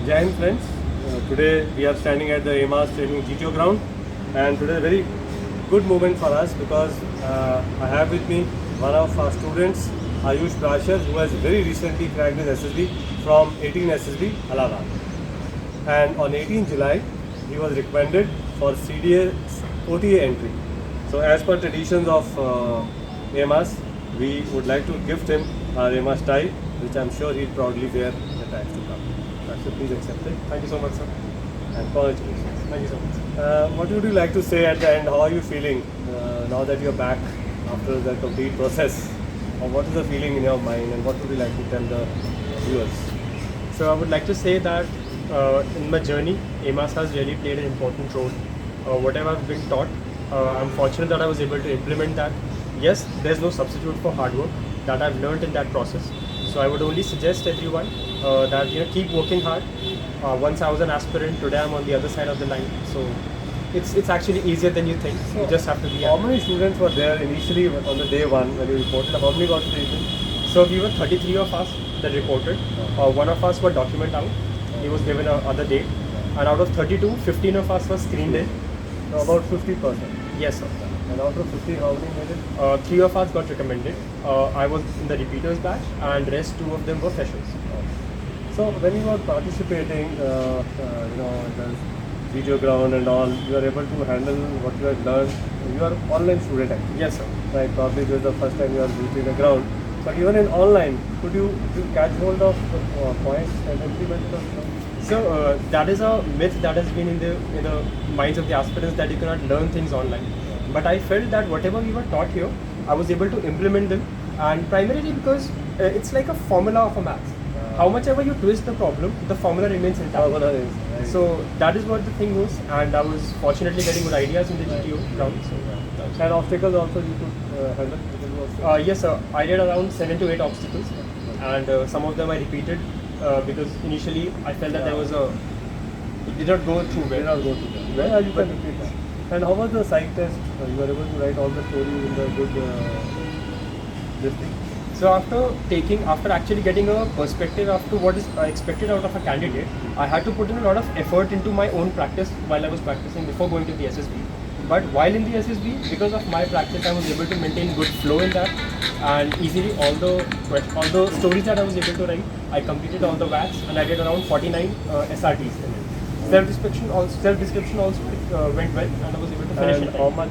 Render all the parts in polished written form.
Jai Hind friends, today we are standing at the AMAS training GTO ground, and today is a very good moment for us because I have with me one of our students, Ayush Prashar, who has very recently cracked his SSB from 18 SSB Allahabad. And on 18 July, he was recommended for CDA OTA entry. So as per traditions of AMAS, we would like to gift him our AMAS tie, which I'm sure he'll proudly wear in the times to come. So please accept it. Thank you so much, sir. And congratulations. Thank you so much. What would you like to say at the end? How are you feeling now that you're back after the complete process? Or what is the feeling in your mind, and what would you like to tell the viewers? So I would like to say that in my journey, AMAS has really played an important role. Whatever I've been taught, I'm fortunate that I was able to implement that. Yes, there's no substitute for hard work that I've learned in that process. So I would only suggest everyone that keep working hard. Once I was an aspirant, today I'm on the other side of the line. So it's actually easier than you think. You just have to be. How many students were there initially on the day one when you reported? How many got treated? So we were 33 of us that reported. One of us were document out. He was given a other date. And out of 32, 15 of us were screened in. So about 50%. Yes, sir. And out of 50, how many made it? 3 of us got recommended. I was in the repeaters batch, and rest 2 of them were freshers. So when you were participating, in the video ground and all, you are able to handle what you had learned. You are online student actually. Yes, sir. Right, probably this is the first time you are visiting the ground. But even in online, could you catch hold of points and implement them? So that is a myth that has been in the minds of the aspirants, that you cannot learn things online. But I felt that whatever we were taught here, I was able to implement them, and primarily because it's like a formula of a math. How much ever you twist the problem, the formula remains intact. Right. So that is what the thing was, and I was fortunately getting good ideas in the GTO ground. So, And obstacles also you could handle? yes, sir. I did around 7 to 8 obstacles, and some of them I repeated because initially I felt that it did not go through well. Did not go to them. Well, you can repeat that. And how was the psych test? You were able to write all the stories in the good this thing? So after actually getting a perspective after what is expected out of a candidate, I had to put in a lot of effort into my own practice while I was practicing before going to the SSB. But while in the SSB, because of my practice, I was able to maintain good flow in that, and easily all the stories that I was able to write, I completed all the VATs, and I did around 49 SRTs in it. Self-description also went well, and I was able to finish And it. how much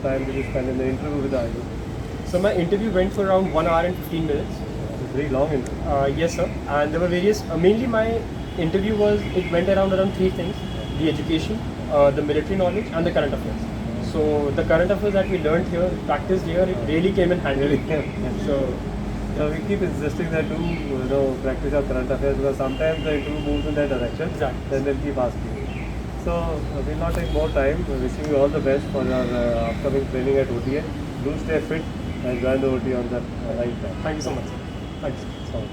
time did you spend in the interview with the IU? So my interview went for around 1 hour and 15 minutes. It's a very long interview. Yes, sir. And there were various. Mainly, my interview went around 3 things: the education, the military knowledge, and the current affairs. So the current affairs that we learned here, practiced here, it really came in handy. So we keep insisting that practice our current affairs because sometimes the interview moves in that direction. Exactly. Then they'll keep asking you. So we'll not take more time. We're wishing you all the best for your upcoming training at OTA. Do stay fit and join the OTA on the right time. thank you so much, sir. Thanks. So,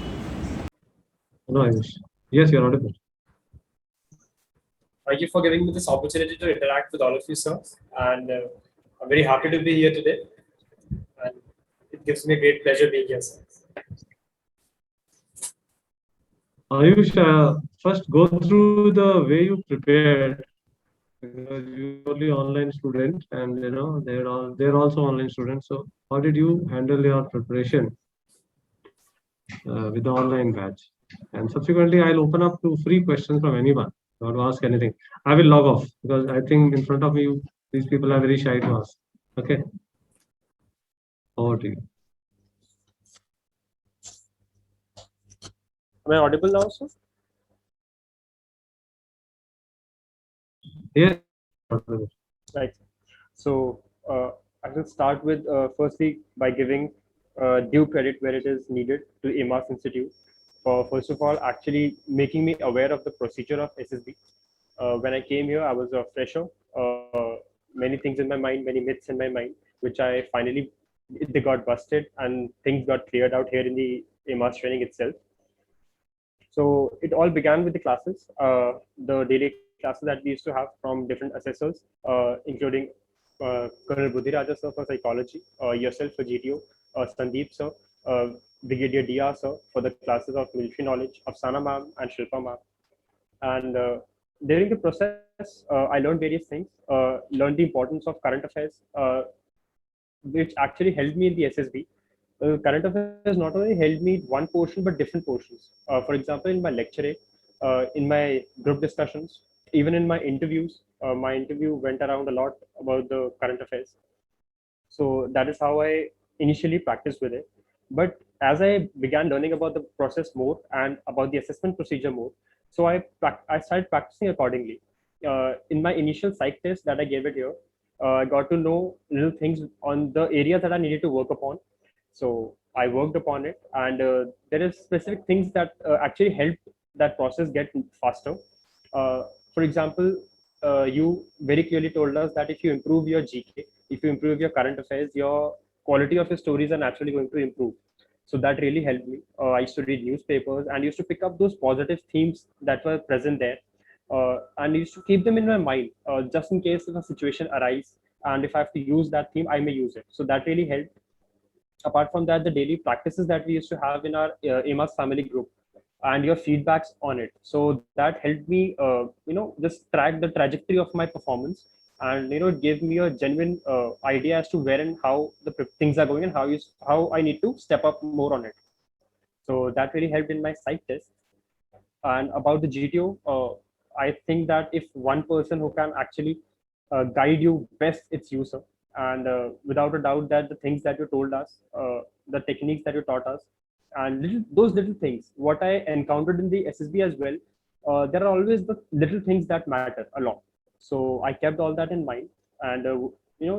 No, Ayush. Yes, you're audible. Thank you for giving me this opportunity to interact with all of you, sir. And I'm very happy to be here today. And it gives me great pleasure being here, sir. Ayush, first go through the way you prepared because you're only online student, and they're also online students. So how did you handle your preparation with the online batch? And subsequently, I'll open up to free questions from anyone. You want to ask anything? I will log off because I think in front of me, these people are very shy to ask. Okay. Over to you. Am I audible now, sir? Yes. Right. So I will start with firstly by giving due credit where it is needed to AMAS Institute for first of all actually making me aware of the procedure of SSB. When I came here, I was a fresher. Many things in my mind, many myths in my mind, which I finally they got busted and things got cleared out here in the AMAS training itself. So it all began with the classes, the daily classes that we used to have from different assessors, including Colonel Budhiraja sir for psychology, yourself for GTO, Sandeep sir, Brigadier Dia sir for the classes of military knowledge, Afsana ma'am and Shilpa ma'am. And during the process, I learned various things, learned the importance of current affairs, which actually helped me in the SSB. Current affairs not only helped me one portion but different portions. For example, in my lecture, in my group discussions, even in my interview went around a lot about the current affairs. So that is how I initially practiced with it. But as I began learning about the process more and about the assessment procedure more, so I started practicing accordingly. In my initial psych test that I gave it here, I got to know little things on the areas that I needed to work upon. So I worked upon it, and there is specific things that actually helped that process get faster. Uh, for example, you very clearly told us that if you improve your GK, if you improve your current affairs, your quality of your stories are naturally going to improve. So that really helped me. I used to read newspapers and used to pick up those positive themes that were present there, and used to keep them in my mind just in case if a situation arises, and if I have to use that theme, I may use it. So that really helped. Apart from that, the daily practices that we used to have in our AMAS family group and your feedbacks on it. So that helped me, just track the trajectory of my performance, and it gave me a genuine idea as to where and how the things are going and how I need to step up more on it. So that really helped in my psych test. And about the GTO, I think that if one person who can actually guide you best, its user. And without a doubt, that the things that you told us, the techniques that you taught us, and those little things, what I encountered in the SSB as well, there are always the little things that matter a lot. So I kept all that in mind, and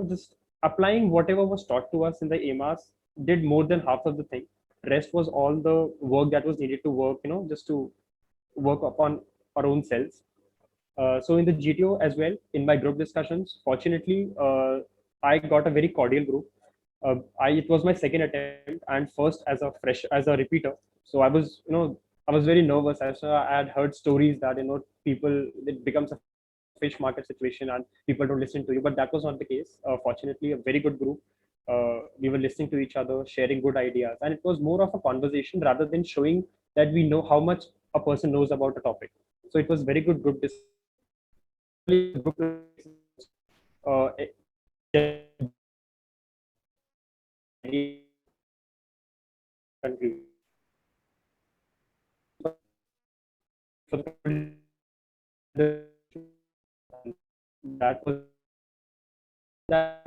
just applying whatever was taught to us in the AMAS did more than half of the thing. Rest was all the work that was needed to work, just to work upon our own selves. So in the GTO as well, in my group discussions, fortunately, I got a very cordial group. It was my second attempt and first as a repeater. So I was very nervous. I had heard stories that people, it becomes a fish market situation and people don't listen to you, but that was not the case. Fortunately, a very good group. We were listening to each other, sharing good ideas, and it was more of a conversation rather than showing that we know how much a person knows about a topic. So it was very good group uh, country. For that was that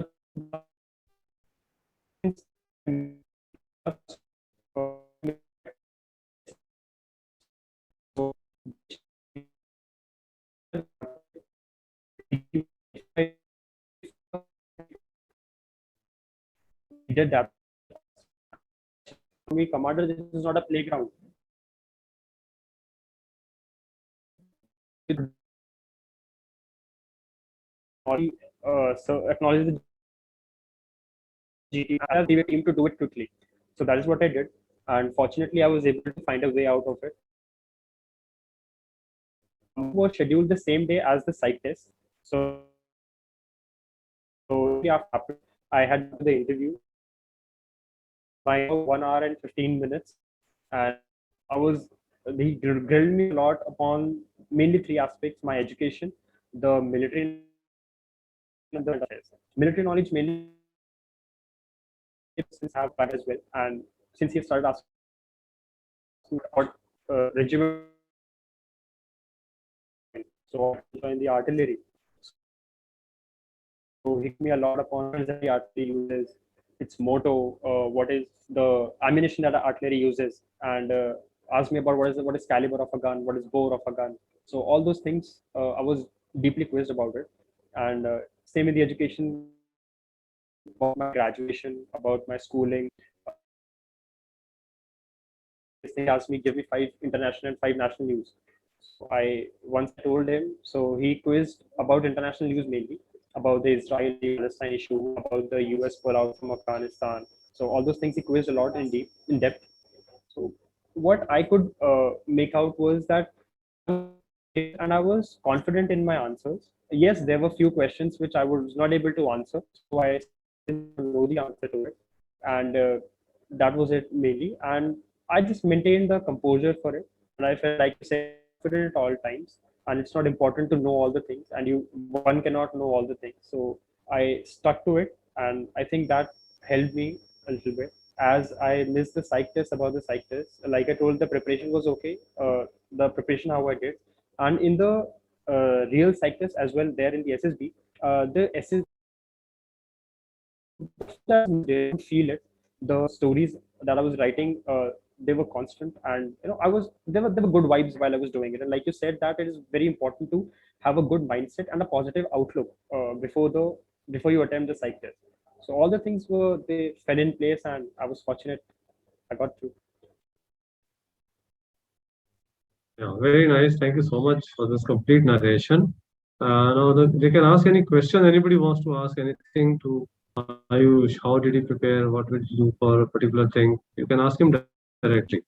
did that. Me, commander, this is not a playground. So acknowledge the GT and leave a team to do it quickly. So that is what I did, and fortunately, I was able to find a way out of it. Was scheduled the same day as the psych test. So after I had the interview by 1 hour and 15 minutes, and I was he grilled me a lot upon mainly three aspects: my education, the military, and the affairs. Military knowledge mainly since I have that as well, and since he started asking what regiment, so I joined the artillery. So he hit me a lot upon the artillery uses, its motto, what is the ammunition that the artillery uses, and asked me about what is caliber of a gun, what is bore of a gun. So all those things, I was deeply quizzed about it, and same in the education, about my graduation, about my schooling. He asked me give me 5 international and 5 national news. So I once I told him, so he quizzed about international news mainly, about the Israeli-Palestine issue, about the US pullout from Afghanistan. So all those things he quizzed a lot in depth. So what I could make out was that, and I was confident in my answers. Yes, there were few questions which I was not able to answer, so I didn't know the answer to it, and that was it mainly. And I just maintained the composure for it, and I felt like I said confident at all times, and it's not important to know all the things, and one cannot know all the things. So I stuck to it, and I think that helped me a little bit. As I missed the psych test, about the psych test, like I told, the preparation was okay. The preparation how I did, and in the real psych test as well, there in the SSB, the SSB they could feel it. The stories that I was writing, they were constant, and I was there were good vibes while I was doing it. And like you said, that it is very important to have a good mindset and a positive outlook before you attempt the psych test. So all the things they fell in place, and I was fortunate. I got through. Yeah, very nice. Thank you so much for this complete narration. Now they can ask any question. Anybody wants to ask anything to Ayush? How did he prepare? What would you do for a particular thing? You can ask him directly.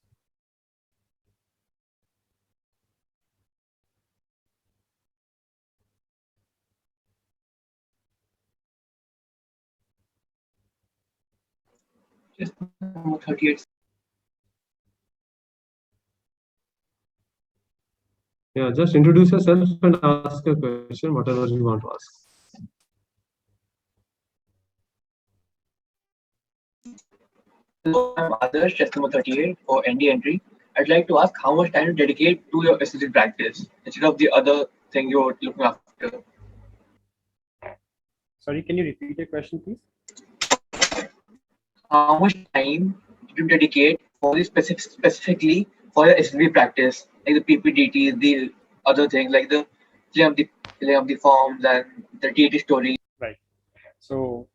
Just number 38. Yeah, just introduce yourself and ask a question, whatever you want to ask. Hello, I'm Adarsh, just number 38 for ND entry. I'd like to ask how much time to dedicate to your SSD practice instead of the other thing you're looking after. Sorry, can you repeat your question, please? How much time did you dedicate for the specifically for your SSD practice, like the PPDT, the other things, like the filling of the forms and the TAT story? Right. So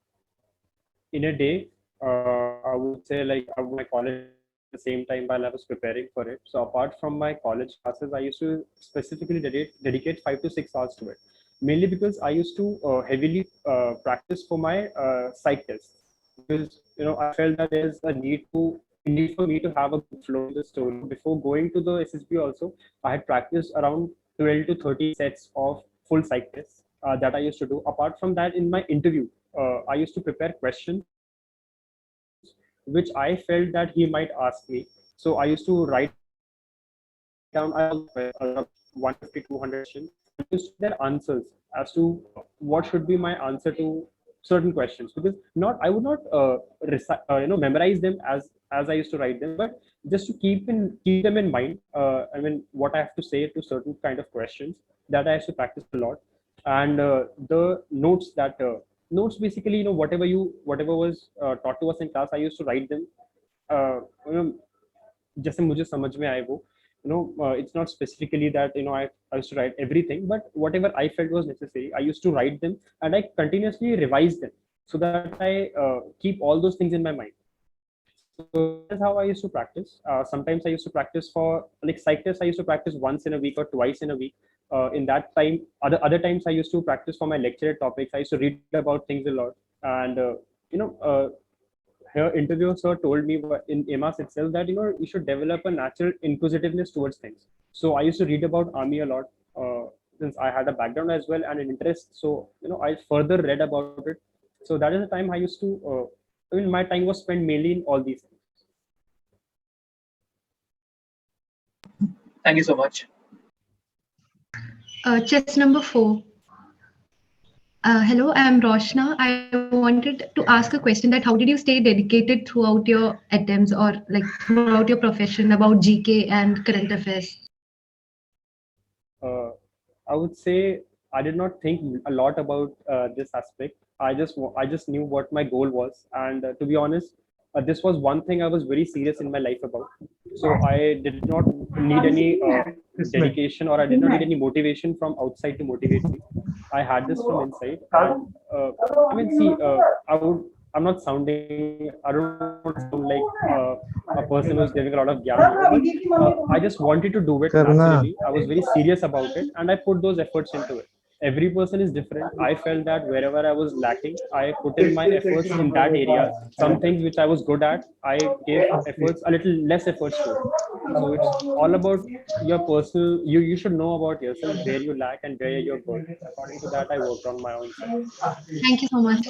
in a day, I would say like I would my college at the same time while I was preparing for it. So apart from my college classes, I used to specifically dedicate 5 to 6 hours to it. Mainly because I used to heavily practice for my psych test, because I felt that there's a need for me to have a good flow in the story. Before going to the SSB also, I had practiced around 12 to 30 sets of full psych tests that I used to do. Apart from that, in my interview, I used to prepare questions which I felt that he might ask me. So I used to write down around 150, 200 questions, and used their answers as to what should be my answer to certain questions. Because not I would not memorize them as I used to write them, but just to keep them in mind. I mean, what I have to say to certain kind of questions, that I have to practice a lot. And the notes basically, whatever was taught to us in class, I used to write them. जैसे मुझे समझ में आए वो, it's not specifically that I used to write everything, but whatever I felt was necessary, I used to write them, and I continuously revise them so that I keep all those things in my mind. So that's how I used to practice. Sometimes I used to practice for like psych tests. I used to practice once in a week or twice in a week. In that time, other times I used to practice for my lecture topics. I used to read about things a lot, and her interviewer told me in AMAS itself that you should develop a natural inquisitiveness towards things. So I used to read about army a lot, since I had a background as well and an interest. So I further read about it. So that is the time I used to. My time was spent mainly in all these things. Thank you so much. Chess number 4. Hello, I am Roshna. I wanted to ask a question that how did you stay dedicated throughout your attempts or like throughout your profession about GK and current affairs? I would say I did not think a lot about this aspect. I just knew what my goal was, and to be honest, this was one thing I was very serious in my life about. So I did not need any dedication, or I did not need any motivation from outside to motivate me. I had this from inside. And, I mean, see, I'm not sounding. I don't want to sound like a person who's giving a lot of gyan. I just wanted to do it naturally. I was very serious about it, and I put those efforts into it. Every person is different. I felt that wherever I was lacking, I put in my efforts in that area. Some things which I was good at, I gave efforts, a little less efforts to it. So it's all about your personal. You should know about yourself, where you lack and where you're good. According to that, I worked on my own side. Thank you so much.